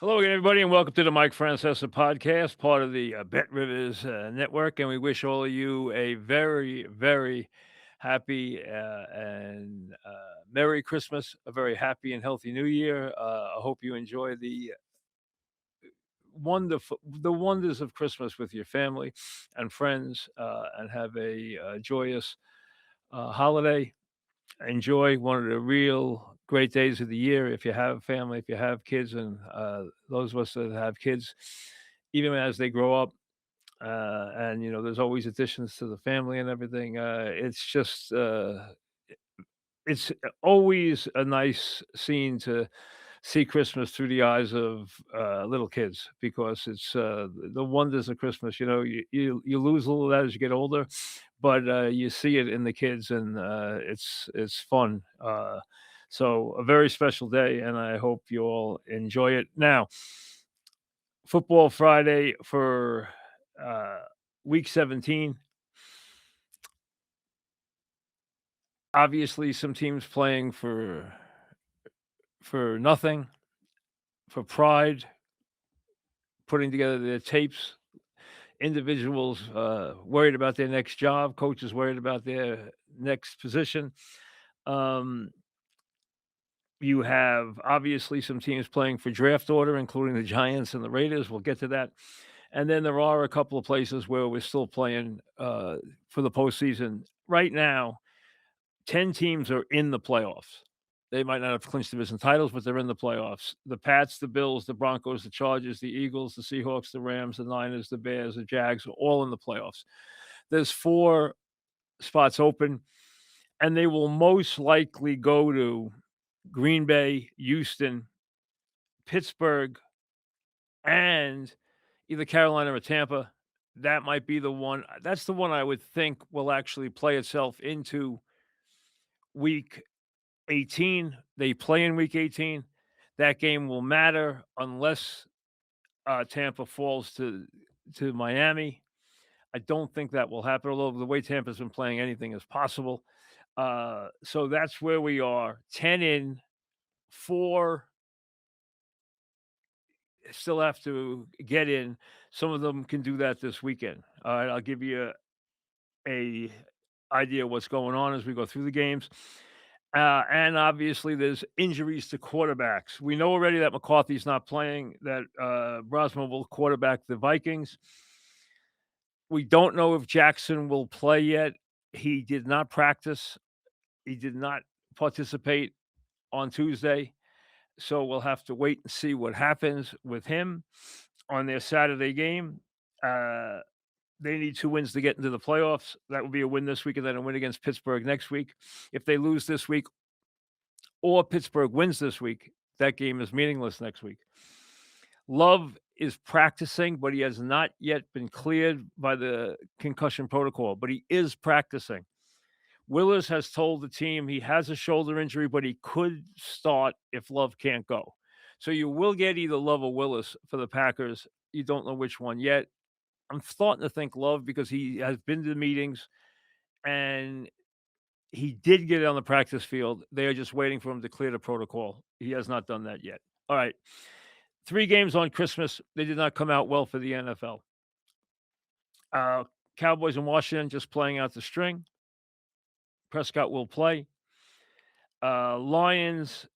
Hello again, everybody, and welcome to the Mike Francesa podcast, part of the Bet Rivers Network. And we wish all of you a very, very happy and Merry Christmas, a very happy and healthy New Year. I hope you enjoy the wonders of Christmas with your family and friends, and have a joyous holiday. Enjoy one of the real great days of the year if you have family, if you have kids, and those of us that have kids, even as they grow up. And there's always additions to the family and everything. It's always a nice scene to see Christmas through the eyes of little kids, because it's the wonders of Christmas. You lose a little of that as you get older, but you see it in the kids, and it's fun. So a very special day, and I hope you all enjoy it. Now, Football Friday for uh, Week 17. Obviously, some teams playing for nothing, for pride, putting together their tapes. Individuals worried about their next job, coaches worried about their next position. Um, you have obviously some teams playing for draft order, including the Giants and the Raiders. We'll get to that. And then there are a couple of places where we're still playing for the postseason. Right now, 10 teams are in the playoffs. They might not have clinched division titles, but they're in the playoffs. The Pats, the Bills, the Broncos, the Chargers, the Eagles, the Seahawks, the Rams, the Niners, the Bears, the Jags are all in the playoffs. There's 4 spots open, and they will most likely go to Green Bay, Houston, Pittsburgh, and either Carolina or Tampa. That might be the one. That's the one I would think will actually play itself into week 18. They play in week 18. That game will matter unless Tampa falls to Miami. I don't think that will happen, although the way Tampa's been playing, anything is possible. So that's where we are. 10 in, 4 still have to get in. Some of them can do that this weekend. All right, I'll give you a idea what's going on as we go through the games. And obviously, there's injuries to quarterbacks. We know already that McCarthy's not playing, that Brosman will quarterback the Vikings. We don't know if Jackson will play yet. He did not practice. He did not participate on Tuesday. So we'll have to wait and see what happens with him on their Saturday game. They need 2 wins to get into the playoffs. That would be a win this week and then a win against Pittsburgh next week. If they lose this week or Pittsburgh wins this week, that game is meaningless next week. Love is practicing, but he has not yet been cleared by the concussion protocol, but he is practicing. Willis has told the team he has a shoulder injury, but he could start if Love can't go. So you will get either Love or Willis for the Packers. You don't know which one yet. I'm starting to think Love because he has been to the meetings and he did get on the practice field. They are just waiting for him to clear the protocol. He has not done that yet. All right. 3 games on Christmas. They did not come out well for the NFL. Cowboys in Washington just playing out the string. Prescott will play. Lions,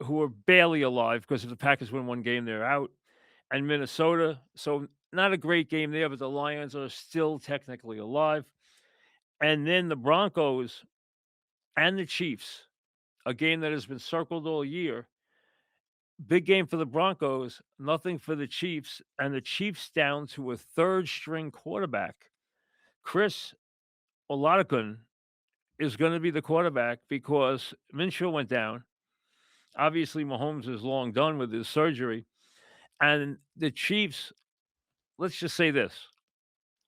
who are barely alive because if the Packers win 1 game, they're out. And Minnesota. So not a great game there, but the Lions are still technically alive. And then the Broncos and the Chiefs, a game that has been circled all year. Big game for the Broncos, nothing for the Chiefs, and the Chiefs down to a 3rd string quarterback. Chris Oladokun is going to be the quarterback because Minshew went down. Obviously, Mahomes is long done with his surgery. And the Chiefs, let's just say this.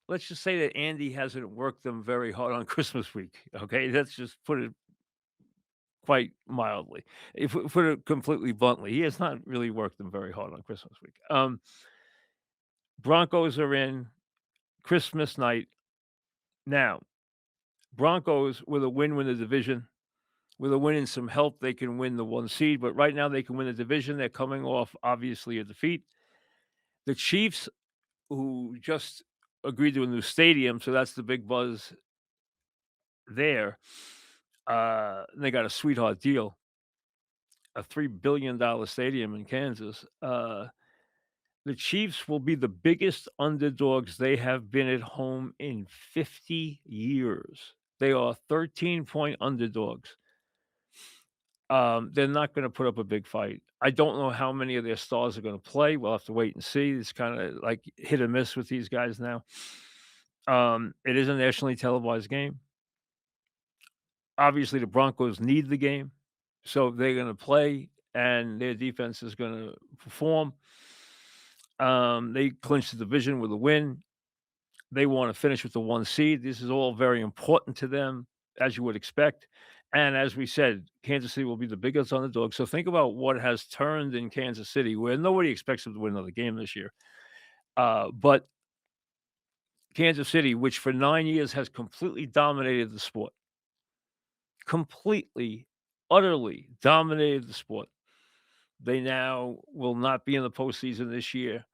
Let's just say that Andy hasn't worked them very hard on Christmas week. Okay. Let's just put it quite mildly. If we put it completely bluntly, he has not really worked them very hard on Christmas week. Broncos are in Christmas night. Now, Broncos with a win the division With a win and some help, they can win the 1 seed, but right now they can win the division. They're coming off, obviously, a defeat. The Chiefs, who just agreed to a new stadium, so that's the big buzz there. They got a sweetheart deal, a $3 billion stadium in Kansas. The Chiefs will be the biggest underdogs they have been at home in 50 years. They are 13-point underdogs. They're not gonna put up a big fight. I don't know how many of their stars are gonna play. We'll have to wait and see. It's kinda like hit or miss with these guys now. It is a nationally televised game. Obviously, the Broncos need the game, so they're gonna play, and their defense is gonna perform. They clinched the division with a win. They wanna finish with the 1 seed. This is all very important to them, as you would expect, and as we said, Kansas City will be the biggest underdog, so think about what has turned in Kansas City, where nobody expects them to win another game this year. But Kansas City, which for 9 years has completely dominated the sport, completely, utterly dominated the sport. They now will not be in the postseason this year,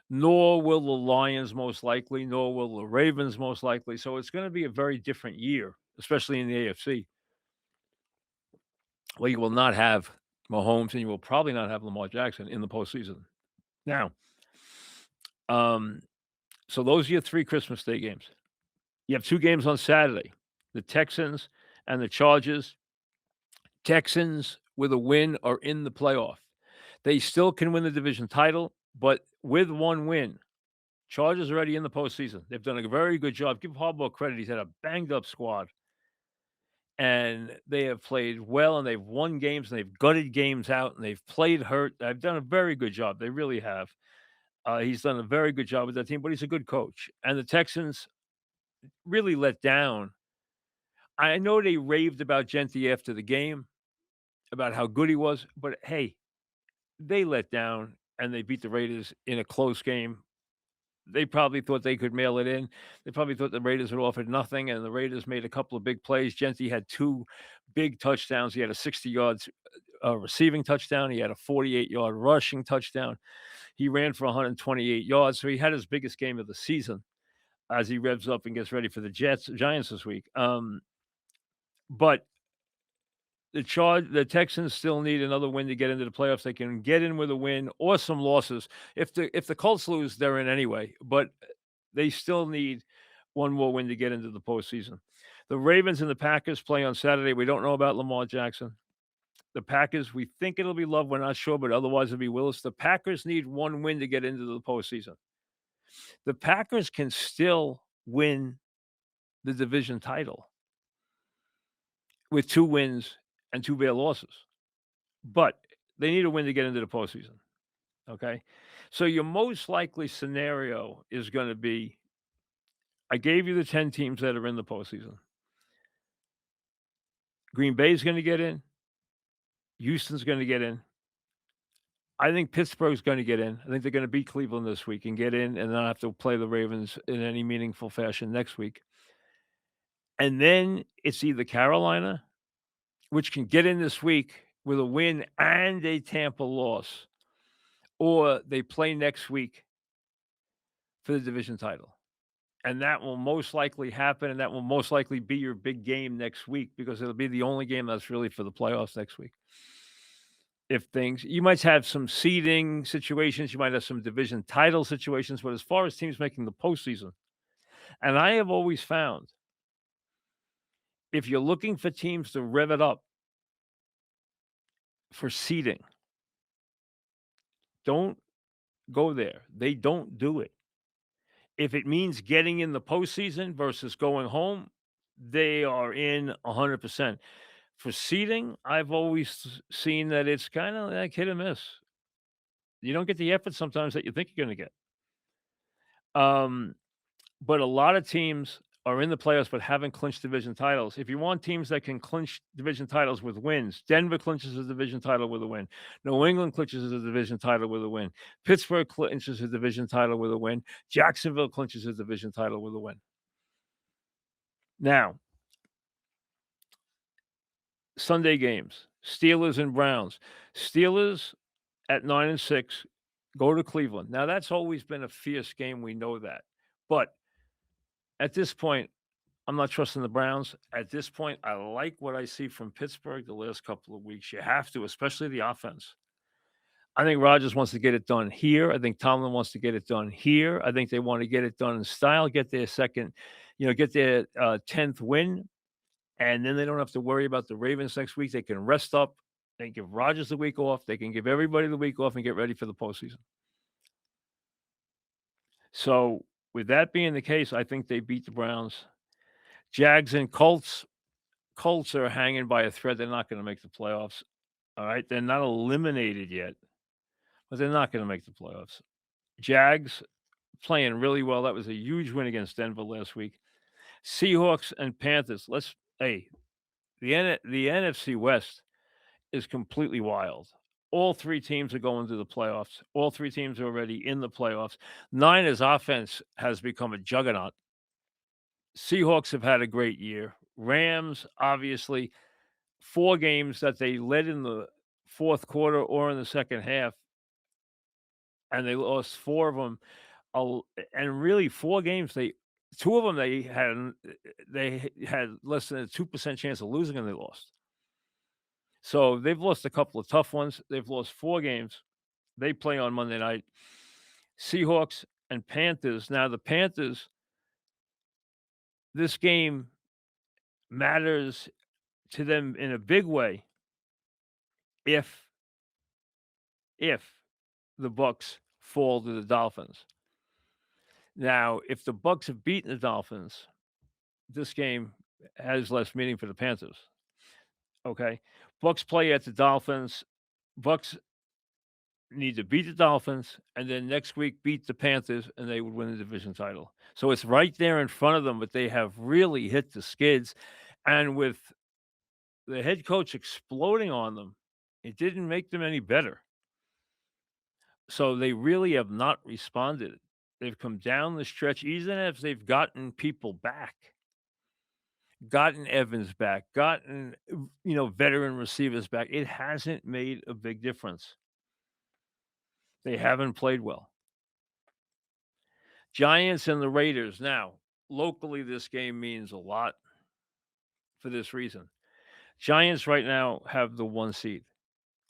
nor will the Lions most likely, nor will the Ravens most likely. So it's going to be a very different year, especially in the AFC, where you will not have Mahomes and you will probably not have Lamar Jackson in the postseason. Now, um, so those are your 3 Christmas Day games. You have 2 games on Saturday, the Texans and the Chargers. Texans with a win are in the playoff. They still can win the division title, but with 1 win, Chargers already in the postseason. They've done a very good job. Give Harbaugh credit. He's had a banged up squad, and they have played well, and they've won games, and they've gutted games out, and they've played hurt. They've done a very good job. They really have. He's done a very good job with that team, but he's a good coach. And the Texans really let down. I know they raved about Genti after the game, about how good he was, but hey, they let down and they beat the Raiders in a close game. They probably thought they could mail it in. They probably thought the Raiders would offer nothing, and the Raiders made a couple of big plays. Genti had 2 big touchdowns. He had a 60 yards receiving touchdown. He had a 48-yard rushing touchdown. He ran for 128 yards, so he had his biggest game of the season as he revs up and gets ready for the Giants this week. But the Texans still need another win to get into the playoffs. They can get in with a win or some losses. If the Colts lose, they're in anyway, but they still need 1 more win to get into the postseason. The Ravens and the Packers play on Saturday. We don't know about Lamar Jackson. The Packers, we think it'll be Love. We're not sure, but otherwise it'll be Willis. The Packers need 1 win to get into the postseason. The Packers can still win the division title with 2 wins and 2 bad losses, but they need a win to get into the postseason. Okay, so your most likely scenario is going to be: I gave you the 10 teams that are in the postseason. Green Bay is going to get in. Houston's going to get in. I think Pittsburgh's going to get in. I think they're going to beat Cleveland this week and get in, and not have to play the Ravens in any meaningful fashion next week. And then it's either Carolina, which can get in this week with a win and a Tampa loss, or they play next week for the division title. And that will most likely happen, and that will most likely be your big game next week because it'll be the only game that's really for the playoffs next week. If things you might have some seeding situations, you might have some division title situations, but as far as teams making the postseason, and I have always found if you're looking for teams to rev it up for seeding, don't go there. They don't do it. If it means getting in the postseason versus going home, they are in 100%. For seeding, I've always seen that it's kinda like hit or miss. You don't get the effort sometimes that you think you're gonna get. Um, but a lot of teams are in the playoffs but haven't clinched division titles. If you want teams that can clinch division titles with wins, Denver clinches a division title with a win. New England clinches a division title with a win. Pittsburgh clinches a division title with a win. Jacksonville clinches a division title with a win. Now, Sunday games, Steelers and Browns. Steelers at 9-6 go to Cleveland. Now that's always been a fierce game, we know that. But at this point, I'm not trusting the Browns. At this point, I like what I see from Pittsburgh the last couple of weeks. You have to, especially the offense. I think Rodgers wants to get it done here. I think Tomlin wants to get it done here. I think they want to get it done in style, get their second, get their 10th win, and then they don't have to worry about the Ravens next week. They can rest up. They can give Rodgers the week off. They can give everybody the week off and get ready for the postseason. So, with that being the case, I think they beat the Browns. Jags and Colts. Colts are hanging by a thread. They're not going to make the playoffs. All right. They're not eliminated yet, but they're not going to make the playoffs. Jags playing really well. That was a huge win against Denver last week. Seahawks and Panthers. The NFC West is completely wild. All three teams are going to the playoffs. All three teams are already in the playoffs. Niners offense has become a juggernaut. Seahawks have had a great year. Rams, obviously, 4 games that they led in the fourth quarter or in the second half, and they lost 4 of them. And really 4 games, 2 of them they had less than a 2% chance of losing, and they lost. So they've lost a couple of tough ones. They've lost 4 games. They play on Monday night. Seahawks and Panthers. Now the Panthers, this game matters to them in a big way if the Bucs fall to the Dolphins. Now, if the Bucs have beaten the Dolphins, this game has less meaning for the Panthers. Okay. Bucs play at the Dolphins. Bucs need to beat the Dolphins and then next week beat the Panthers and they would win the division title. So it's right there in front of them, but they have really hit the skids. And with the head coach exploding on them, it didn't make them any better. So they really have not responded. They've come down the stretch, even as they've gotten people back, gotten Evans back, gotten veteran receivers back. It hasn't made a big difference. They haven't played well. Giants and the Raiders. Now, locally, this game means a lot for this reason. Giants right now have the 1 seed.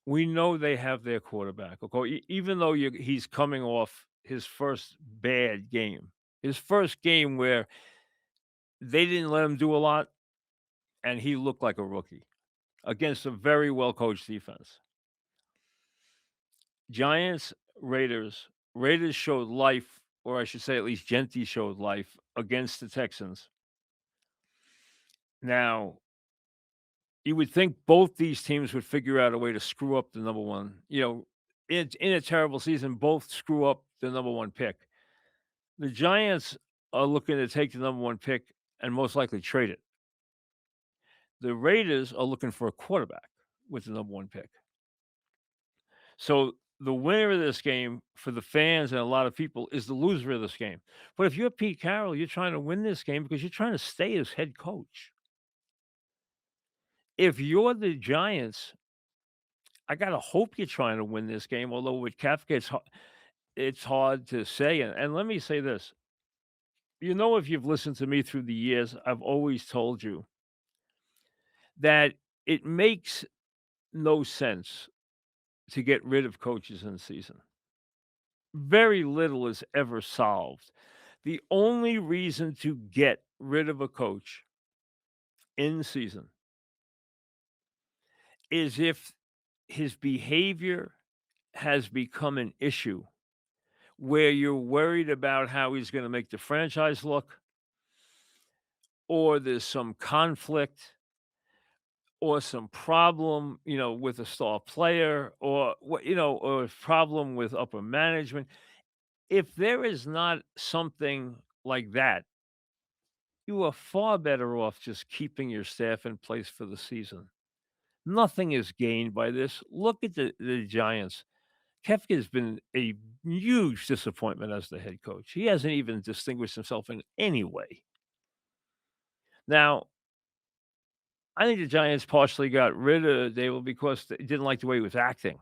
We know they have their quarterback. Okay, even though he's coming off his first bad game, his first game where they didn't let him do a lot, and he looked like a rookie against a very well coached defense. Giants, Raiders. Raiders showed life, or I should say, at least Genti showed life against the Texans. Now, you would think both these teams would figure out a way to screw up the number one. In a terrible season, both screw up the number 1 pick. The Giants are looking to take the number 1 pick and most likely trade it. The Raiders are looking for a quarterback with the number 1 pick. So the winner of this game for the fans and a lot of people is the loser of this game. But if you're Pete Carroll, you're trying to win this game because you're trying to stay as head coach. If you're the Giants, I gotta hope you're trying to win this game. Although with Kafka, it's hard to say. And let me say this: if you've listened to me through the years, I've always told you that it makes no sense to get rid of coaches in the season. Very little is ever solved. The only reason to get rid of a coach in season is if his behavior has become an issue where you're worried about how he's going to make the franchise look, or there's some conflict or some problem, with a star player, or or a problem with upper management. If there is not something like that, you are far better off just keeping your staff in place for the season. Nothing is gained by this. Look at the Giants. Kefka has been a huge disappointment as the head coach. He hasn't even distinguished himself in any way. Now, I think the Giants partially got rid of Dable because they didn't like the way he was acting,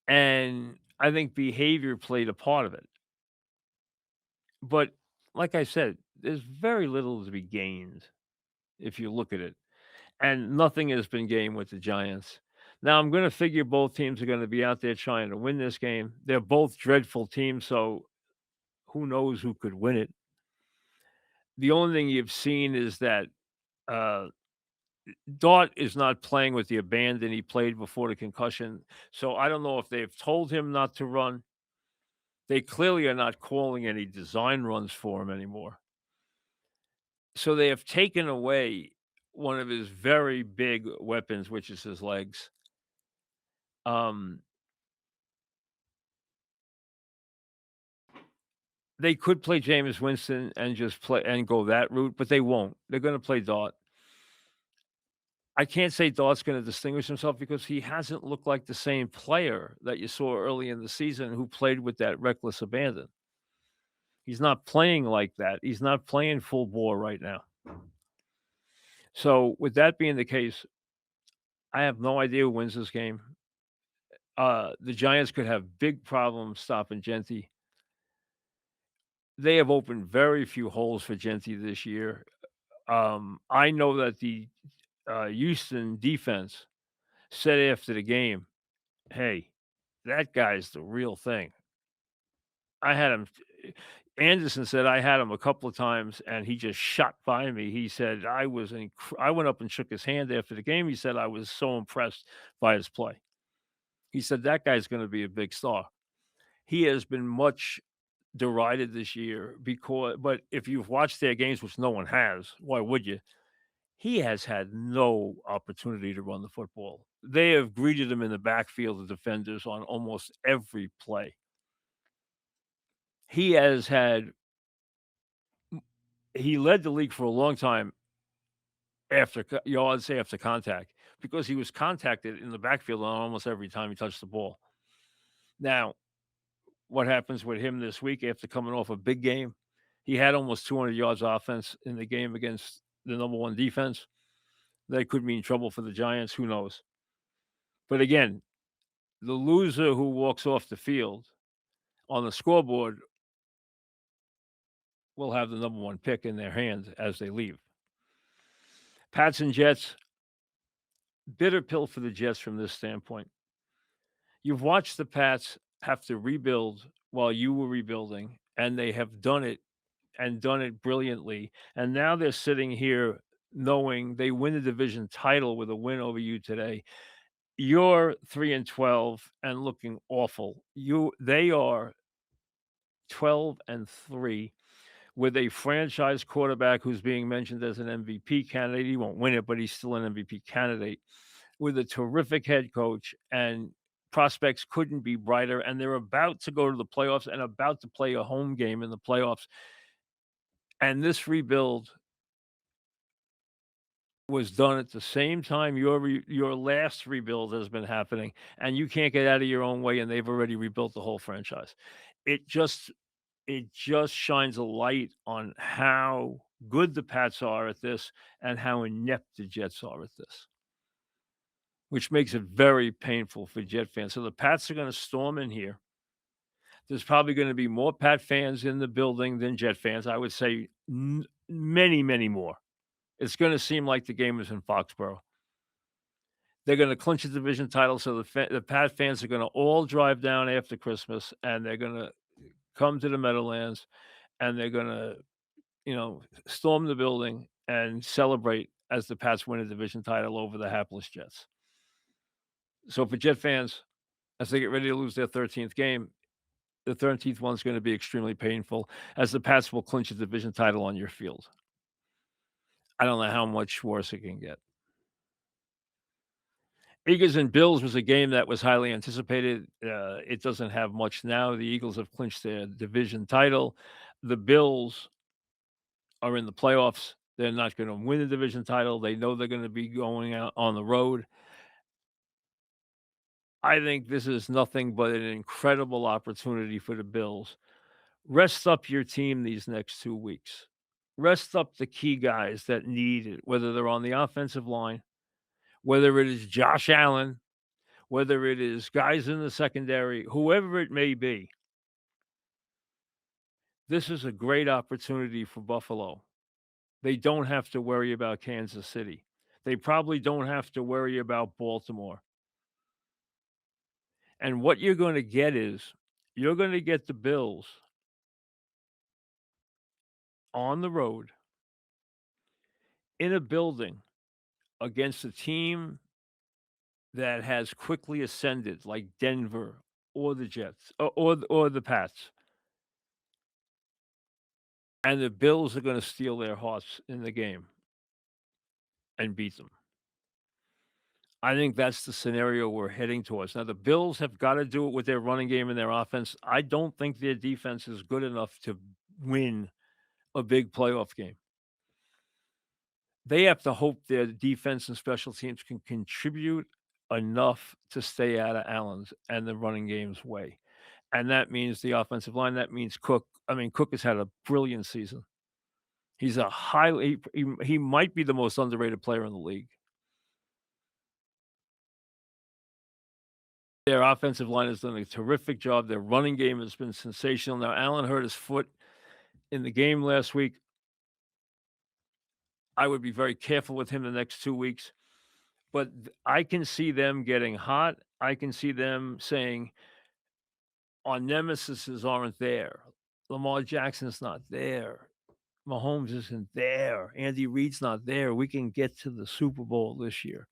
and I think behavior played a part of it. But like I said, there's very little to be gained if you look at it, and nothing has been gained with the Giants. Now, I'm gonna figure both teams are gonna be out there trying to win this game. They're both dreadful teams, so who knows who could win it. The only thing you've seen is that, uh, Dart is not playing with the abandon he played before the concussion, so I don't know if they've told him not to run. They clearly are not calling any design runs for him anymore. So they have taken away one of his very big weapons, which is his legs. Um, they could play Jameis Winston and just play and go that route, but they won't. They're gonna play Dart. I can't say Dart's gonna distinguish himself because he hasn't looked like the same player that you saw early in the season who played with that reckless abandon. He's not playing like that. He's not playing full bore right now. So, with that being the case, I have no idea who wins this game. The Giants could have big problems stopping Genti. They have opened very few holes for Genti this year. I know that the Houston defense said after the game, "Hey, that guy's the real thing." I had him. Anderson said I had him a couple of times, and he just shot by me. He said I went up and shook his hand after the game. He said I was so impressed by his play. He said that guy's going to be a big star. He has been much derided this year but if you've watched their games, which no one has, why would you? He has had no opportunity to run the football. They have greeted him in the backfield of defenders on almost every play. He has had he led the league for a long time yards after contact because he was contacted in the backfield on almost every time he touched the ball. Now, what happens with him this week after coming off a big game? He had almost 200 yards offense in the game against the number one defense. That could mean trouble for the Giants. Who knows? But again, the loser who walks off the field on the scoreboard will have the number one pick in their hands as they leave. Pats and Jets, bitter pill for the Jets from this standpoint. You've watched the Pats have to rebuild while you were rebuilding, and they have done it and done it brilliantly. And now they're sitting here knowing they win the division title with a win over you today. You're 3-12 and looking awful. They are 12-3 with a franchise quarterback who's being mentioned as an MVP candidate. He won't win it, but he's still an MVP candidate with a terrific head coach, and prospects couldn't be brighter. And they're about to go to the playoffs and about to play a home game in the playoffs. And this rebuild was done at the same time your last rebuild has been happening, and you can't get out of your own way, and they've already rebuilt the whole franchise. It just it just shines a light on how good the Pats are at this and how inept the Jets are at this, which makes it very painful for Jet fans. So the Pats are gonna storm in here. There's probably gonna be more Pat fans in the building than Jet fans. I would say many, many more. It's gonna seem like the game is in Foxborough. They're gonna clinch a division title, so the Pat fans are gonna all drive down after Christmas, and they're gonna come to the Meadowlands, and they're gonna, storm the building and celebrate as the Pats win a division title over the hapless Jets. So for Jet fans, as they get ready to lose their 13th game, the 13th one's gonna be extremely painful as the Pats will clinch a division title on your field. I don't know how much worse it can get. Eagles and Bills was a game that was highly anticipated. It doesn't have much now. The Eagles have clinched their division title. The Bills are in the playoffs. They're not going to win the division title. They know they're going to be going out on the road. I think this is nothing but an incredible opportunity for the Bills. Rest up your team these next 2 weeks. rest up the key guys that need it, whether they're on the offensive line, whether it is Josh Allen, whether it is guys in the secondary, whoever it may be. This is a great opportunity for Buffalo. They don't have to worry about Kansas City. They probably don't have to worry about Baltimore. And what you're going to get is you're going to get the Bills on the road in a building against a team that has quickly ascended, like Denver or the Jets or the Pats. And the Bills are going to steal their hearts in the game and beat them. I think that's the scenario we're heading towards. Now, the Bills have got to do it with their running game and their offense. I don't think their defense is good enough to win a big playoff game. They have to hope their defense and special teams can contribute enough to stay out of Allen's and the running game's way. And that means the offensive line. That means Cook. I mean, Cook has had a brilliant season. He's a highly he might be the most underrated player in the league. Their offensive line has done a terrific job. Their running game has been sensational. Now, Allen hurt his foot in the game last week. I would be very careful with him the next 2 weeks, but I can see them getting hot. I can see them saying, our nemesises aren't there. Lamar Jackson's not there. Mahomes isn't there. Andy Reid's not there. We can get to the Super Bowl this year.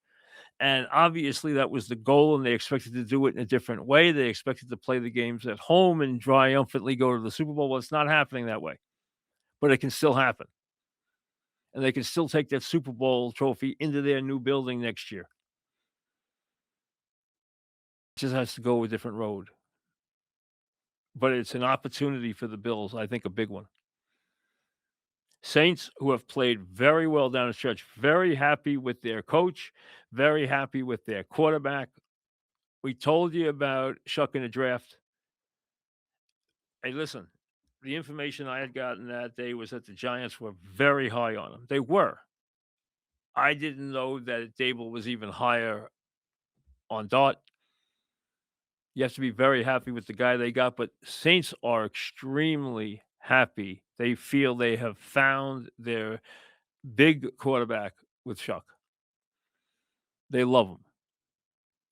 And obviously, that was the goal, and they expected to do it in a different way. They expected to play the games at home and triumphantly go to the Super Bowl. Well, it's not happening that way, but it can still happen. And they can still take that Super Bowl trophy into their new building next year. It just has to go a different road. But it's an opportunity for the Bills, I think a big one. Saints, who have played very well down the stretch, very happy with their coach, very happy with their quarterback. We told you about Shuck in the draft. Hey, listen, the information I had gotten that day was that the Giants were very high on him. They were. I didn't know that Dable was even higher on Dart. You have to be very happy with the guy they got, but Saints are extremely happy. They feel they have found their big quarterback with Shuck. They love him.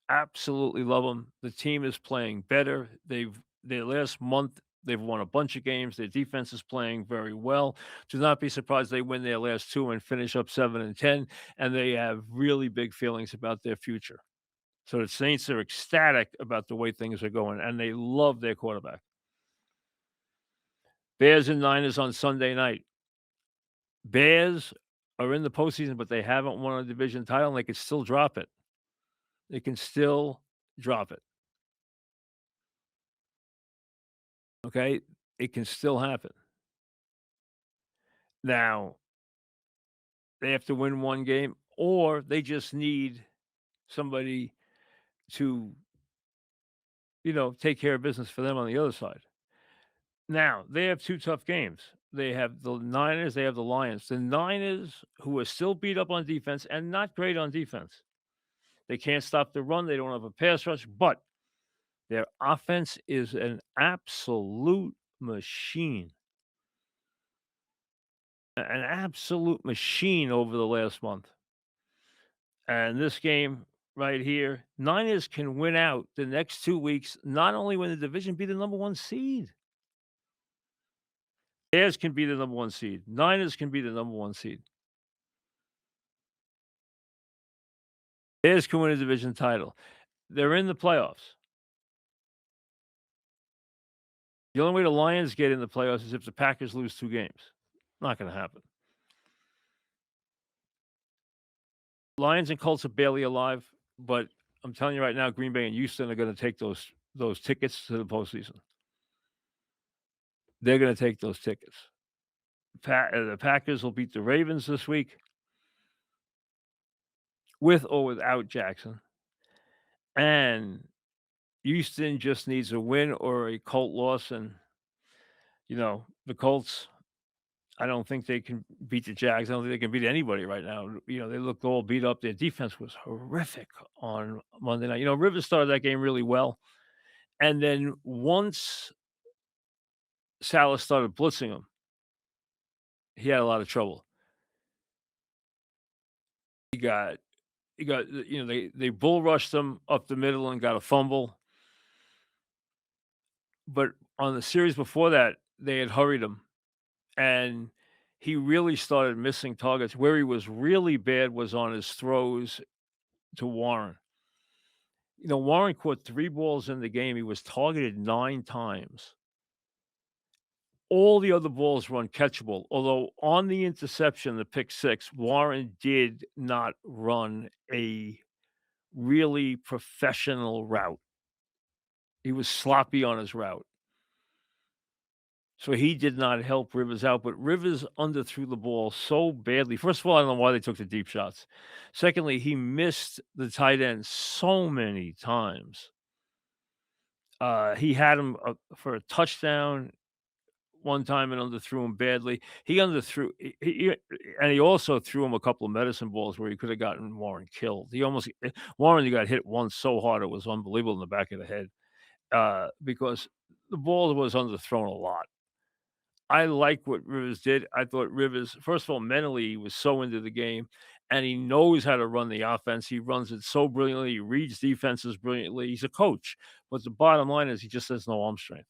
Absolutely love him. The team is playing better. Their last month, they've won a bunch of games. Their defense is playing very well. Do not be surprised they win their last two and finish up 7-10, and they have really big feelings about their future. So the Saints are ecstatic about the way things are going, and they love their quarterback. Bears and Niners on Sunday night. Bears are in the postseason, but they haven't won a division title, and they can still drop it. They can still drop it. Okay? It can still happen. Now, they have to win one game, or they just need somebody to, take care of business for them on the other side. Now, they have two tough games. They have the Niners, they have the Lions. The Niners, who are still beat up on defense and not great on defense. They can't stop the run. They don't have a pass rush, but their offense is an absolute machine. An absolute machine over the last month. And this game right here, Niners can win out the next 2 weeks, not only win the division, be the number 1 seed. Bears can be the number 1 seed. Niners can be the number 1 seed. Bears can win a division title. They're in the playoffs. The only way the Lions get in the playoffs is if the Packers lose 2 games. Not gonna happen. Lions and Colts are barely alive, but I'm telling you right now, Green Bay and Houston are gonna take those tickets to the postseason. They're gonna take those tickets. The Packers will beat the Ravens this week with or without Jackson. And Houston just needs a win or a Colt loss, and, the Colts, I don't think they can beat the Jags. I don't think they can beat anybody right now. They looked all beat up. Their defense was horrific on Monday night. Rivers started that game really well, and then once Salah started blitzing him, he had a lot of trouble. He got they bull rushed him up the middle and got a fumble, but on the series before that, they had hurried him, and he really started missing targets. Where he was really bad was on his throws to Warren. Warren caught 3 balls in the game. He was targeted 9 times. All the other balls were uncatchable, although on the interception, the pick six, Warren did not run a really professional route. He was sloppy on his route. So he did not help Rivers out, but Rivers underthrew the ball so badly. First of all, I don't know why they took the deep shots. Secondly, he missed the tight end so many times. He had him for a touchdown one time and underthrew him badly. He underthrew, and he also threw him a couple of medicine balls where he could have gotten Warren killed. Warren got hit once so hard it was unbelievable in the back of the head because the ball was underthrown a lot. I like what Rivers did. I thought Rivers, first of all, mentally, he was so into the game and he knows how to run the offense. He runs it so brilliantly. He reads defenses brilliantly. He's a coach. But the bottom line is he just has no arm strength.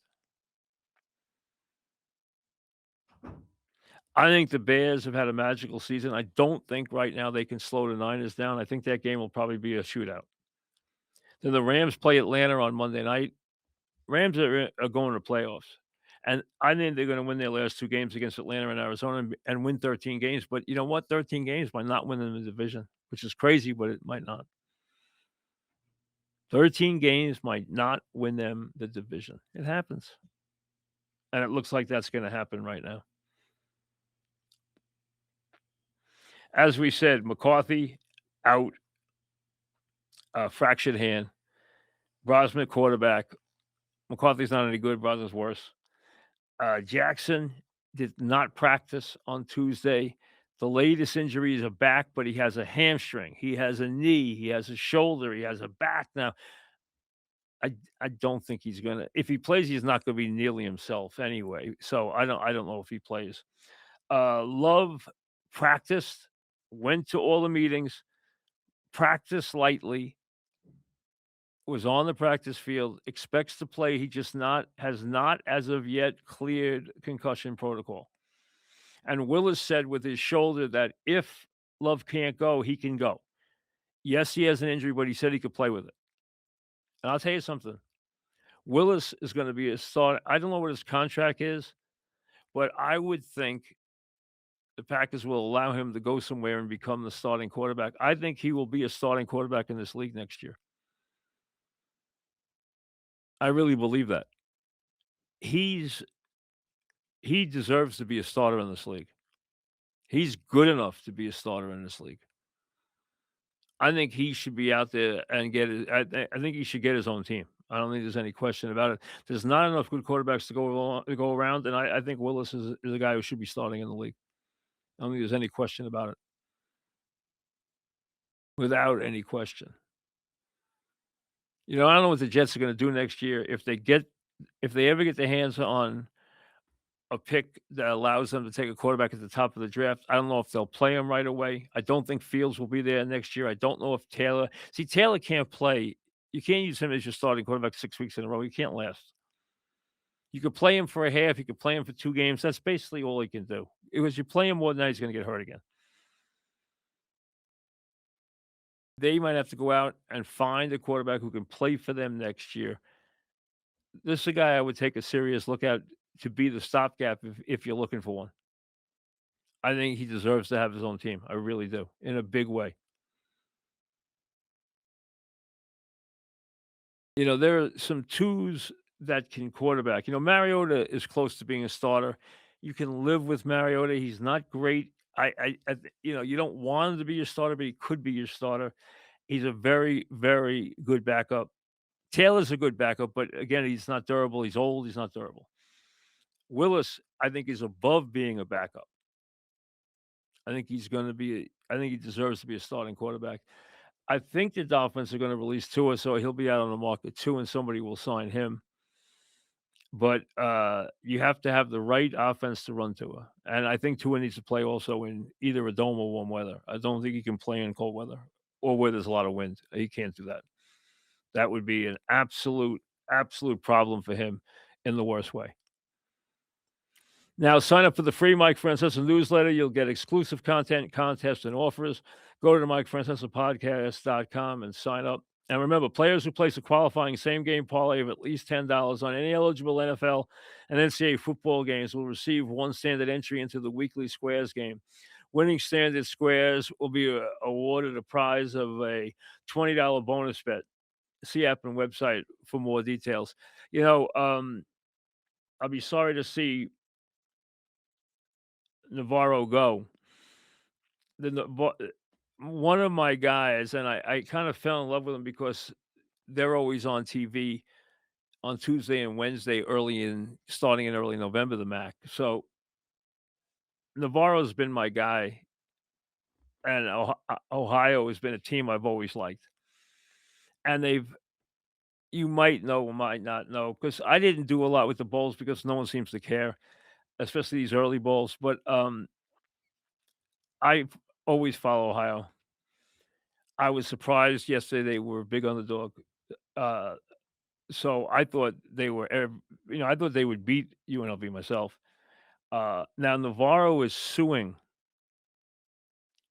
I think the Bears have had a magical season. I don't think right now they can slow the Niners down. I think that game will probably be a shootout. Then the Rams play Atlanta on Monday night. Rams are going to playoffs. And I think they're going to win their last 2 games against Atlanta and Arizona and win 13 games. But you know what? 13 games might not win them the division, which is crazy, but it might not. 13 games might not win them the division. It happens. And it looks like that's going to happen right now. As we said, McCarthy out, fractured hand. Brosman quarterback. McCarthy's not any good. Brosman's worse. Jackson did not practice on Tuesday. The latest injury is a back, but he has a hamstring. He has a knee. He has a shoulder. He has a back. Now, I don't think he's gonna. If he plays, he's not gonna be nearly himself anyway. So I don't know if he plays. Love practiced, went to all the meetings, practiced lightly, was on the practice field, expects to play. He just has not as of yet cleared concussion protocol. And Willis said with his shoulder that if Love can't go, he can go. Yes, he has an injury, but he said he could play with it. And I'll tell you something. Willis is going to be a start. I don't know what his contract is, but I would think the Packers will allow him to go somewhere and become the starting quarterback. I think he will be a starting quarterback in this league next year. I really believe that. He deserves to be a starter in this league. He's good enough to be a starter in this league. I think he should be out there and get it. I think he should get his own team. I don't think there's any question about it. There's not enough good quarterbacks to go around, and I think Willis is a guy who should be starting in the league. I don't think there's any question about it. Without any question. I don't know what the Jets are gonna do next year. If they ever get their hands on a pick that allows them to take a quarterback at the top of the draft, I don't know if they'll play him right away. I don't think Fields will be there next year. I don't know if Taylor can't play. You can't use him as your starting quarterback 6 weeks in a row. He can't last. You could play him for a half. You could play him for 2 games. That's basically all he can do. Because you play him more than that, he's gonna get hurt again. They might have to go out and find a quarterback who can play for them next year. This is a guy I would take a serious look at to be the stopgap if you're looking for one. I think he deserves to have his own team. I really do, in a big way. There are some twos that can quarterback. Mariota is close to being a starter. You can live with Mariota. He's not great. You don't want him to be your starter, but he could be your starter. He's a very, very good backup. Taylor's a good backup, but again, he's not durable. He's old. He's not durable. Willis, I think, is above being a backup. I think he deserves to be a starting quarterback. I think the Dolphins are gonna release Tua, so he'll be out on the market too, and somebody will sign him. But, you have to have the right offense to run Tua, and I think Tua needs to play also in either a dome or warm weather. I don't think he can play in cold weather or where there's a lot of wind. He can't do that. That would be an absolute problem for him in the worst way. Now sign up for the free Mike Francesa newsletter. You'll get exclusive content, contests, and offers. Go to the MikeFrancesa'Podcast.com and sign up. And remember, players who place a qualifying same-game parlay of at least $10 on any eligible NFL and NCAA football games will receive one standard entry into the weekly Squares game. Winning standard Squares will be awarded a prize of a $20 bonus bet. See app and website for more details. You know, I'll be sorry to see Navarro go. The Nava One of my guys, and I kind of fell in love with him because they're always on TV on Tuesday and Wednesday starting in early November, the MAC. So, Navarro's been my guy, and Ohio has been a team I've always liked. And you might know or might not know, because I didn't do a lot with the bowls because no one seems to care, especially these early bowls, but, I always follow Ohio. I was surprised yesterday they were a big underdog. Uh, so I thought I thought they would beat UNLV myself. Now Navarro is suing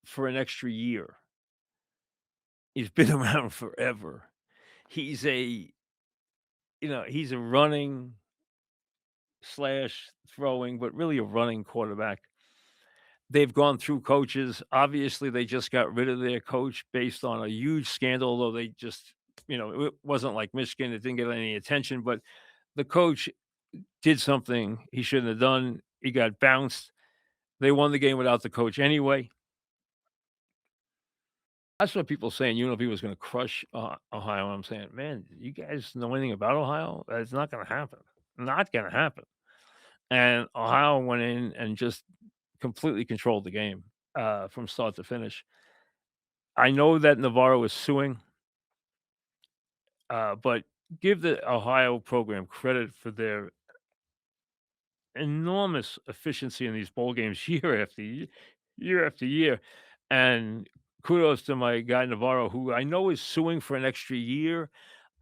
for an extra year. He's been around forever. He's a he's a running slash throwing, but really a running quarterback. They've gone through coaches. Obviously, they just got rid of their coach based on a huge scandal, although they just, it wasn't like Michigan. It didn't get any attention, but the coach did something he shouldn't have done. He got bounced. They won the game without the coach anyway. That's what people saying UNLV was going to crush Ohio. I'm saying, man, you guys know anything about Ohio? It's not going to happen. Not going to happen. And Ohio went in and just completely controlled the game from start to finish. I know that Navarro is suing, but give the Ohio program credit for their enormous efficiency in these bowl games year after year. And kudos to my guy Navarro, who I know is suing for an extra year.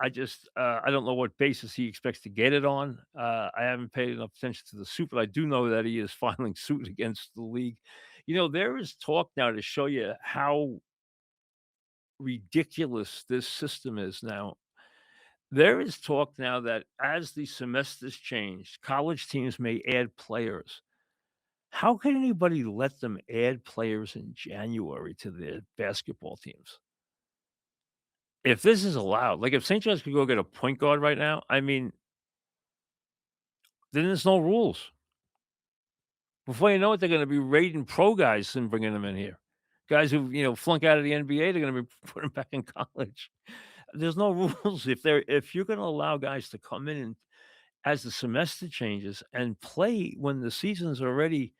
I don't know what basis he expects to get it on. I haven't paid enough attention to the suit, but I do know that he is filing suit against the league. There is talk now to show you how ridiculous this system is now. There is talk now that as the semesters change, college teams may add players. How can anybody let them add players in January to their basketball teams? If this is allowed, like if St. John's could go get a point guard right now, I mean, then there's no rules. Before you know it, they're going to be raiding pro guys and bringing them in here. Guys who flunk out of the NBA, they're going to be putting back in college. There's no rules if you're going to allow guys to come in and as the semester changes and play when the season's already,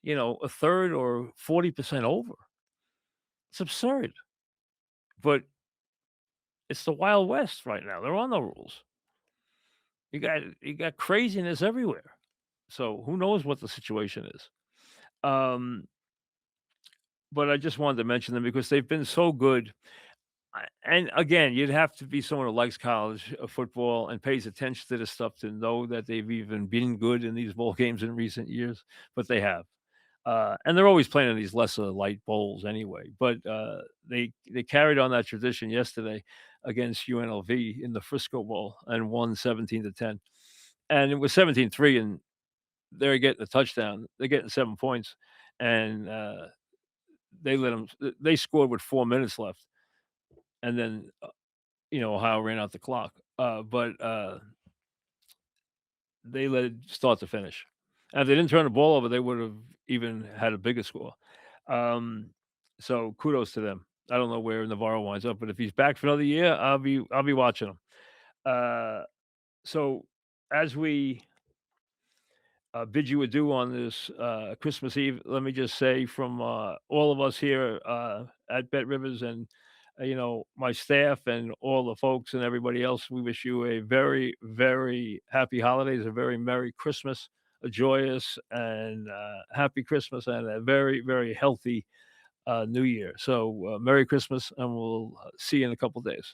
a third or 40% over. It's absurd. But it's the Wild West right now. There are no rules. You got craziness everywhere. So who knows what the situation is. Um, but I just wanted to mention them because they've been so good. And again, you'd have to be someone who likes college football and pays attention to this stuff to know that they've even been good in these bowl games in recent years, but they have. And they're always playing in these lesser light bowls anyway. But they carried on that tradition yesterday against UNLV in the Frisco Bowl and won 17-10. And it was 17-3, and they're getting a touchdown. They're getting 7 points, and they let them. They scored with 4 minutes left, and then Ohio ran out the clock. But they let it start to finish. And if they didn't turn the ball over, they would have even had a bigger score. So kudos to them. I don't know where Navarro winds up, but if he's back for another year, I'll be watching him. So as we bid you adieu on this Christmas Eve. Let me just say from all of us here at Bet Rivers and my staff and all the folks and everybody else, we wish you a very, very happy holidays, a very Merry Christmas, a joyous and happy Christmas, and a very, very healthy New Year. So Merry Christmas, and we'll see you in a couple days.